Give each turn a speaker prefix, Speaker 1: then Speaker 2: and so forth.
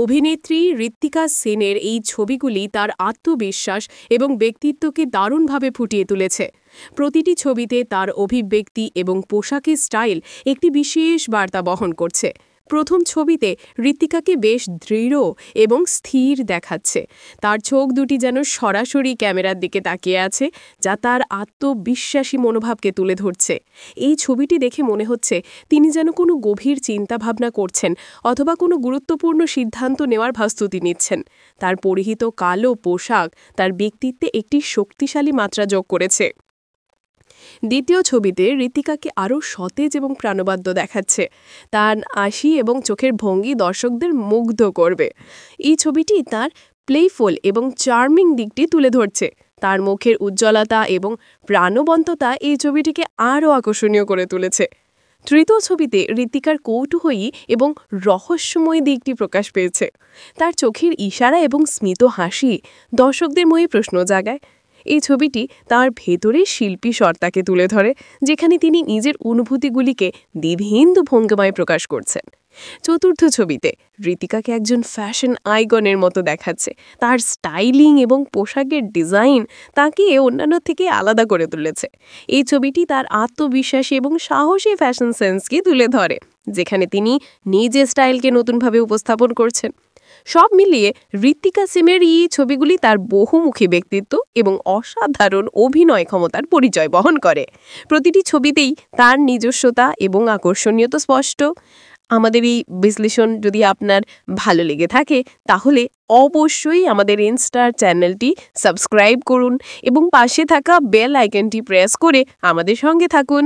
Speaker 1: অভিনেত্রী ঋত্বিকা সেনের এই ছবিগুলি তার আত্মবিশ্বাস এবং ব্যক্তিত্বকে দারুণভাবে ফুটিয়ে তুলেছে। প্রতিটি ছবিতে তার অভিব্যক্তি এবং পোশাকের স্টাইল একটি বিশেষ বার্তা বহন করছে। প্রথম ছবিতে ঋত্বিকাকে বেশ দৃঢ় এবং স্থির দেখাচ্ছে। তার চোখ দুটি যেন সরাসরি ক্যামেরার দিকে তাকিয়ে আছে, যা তার আত্মবিশ্বাসী মনোভাবকে তুলে ধরছে। এই ছবিটি দেখে মনে হচ্ছে তিনি যেন কোনো গভীর চিন্তাভাবনা করছেন অথবা কোনো গুরুত্বপূর্ণ সিদ্ধান্ত নেওয়ার প্রস্তুতি নিচ্ছেন। তার পরিহিত কালো পোশাক তার ব্যক্তিত্বে একটি শক্তিশালী মাত্রা যোগ করেছে। দ্বিতীয় ছবিতে ঋত্বিকাকে আরও সতেজ এবং প্রাণবন্ত দেখাচ্ছে। তার হাসি এবং চোখের ভঙ্গি দর্শকদের মুগ্ধ করবে। এই ছবিটি তার প্লেফুল এবং চার্মিং দিকটি তুলে ধরছে। তার মুখের উজ্জ্বলতা এবং প্রাণবন্ততা এই ছবিটিকে আরও আকর্ষণীয় করে তুলেছে। তৃতীয় ছবিতে ঋত্বিকার কৌতূহলী এবং রহস্যময় দিকটি প্রকাশ পেয়েছে। তার চোখের ইশারা এবং স্মিত হাসি দর্শকদের মনে প্রশ্ন জাগায়। এই ছবিটি তার ভেতরের শিল্পী সত্তাকে তুলে ধরে, যেখানে তিনি নিজের অনুভূতিগুলিকে বিভিন্ন ভঙ্গিমায় প্রকাশ করছেন। চতুর্থ ছবিতে ঋত্বিকাকে একজন ফ্যাশন আইকনের মতো দেখাচ্ছে। তার স্টাইলিং এবং পোশাকের ডিজাইন তাকে অন্যান্য থেকে আলাদা করে তুলেছে। এই ছবিটি তার আত্মবিশ্বাসী এবং সাহসী ফ্যাশন সেন্সকে তুলে ধরে, যেখানে তিনি নিজের স্টাইলকে নতুনভাবে উপস্থাপন করছেন। সব মিলিয়ে ঋত্বিকা সেনের এই ছবিগুলি তার বহুমুখী ব্যক্তিত্ব এবং অসাধারণ অভিনয় ক্ষমতার পরিচয় বহন করে। প্রতিটি ছবিতেই তার নিজস্বতা এবং আকর্ষণীয়তা স্পষ্ট। আমাদের এই বিশ্লেষণ যদি আপনার ভালো লেগে থাকে, তাহলে অবশ্যই আমাদের ইনস্টার চ্যানেলটি সাবস্ক্রাইব করুন এবং পাশে থাকা বেল আইকনটি প্রেস করে আমাদের সঙ্গে থাকুন।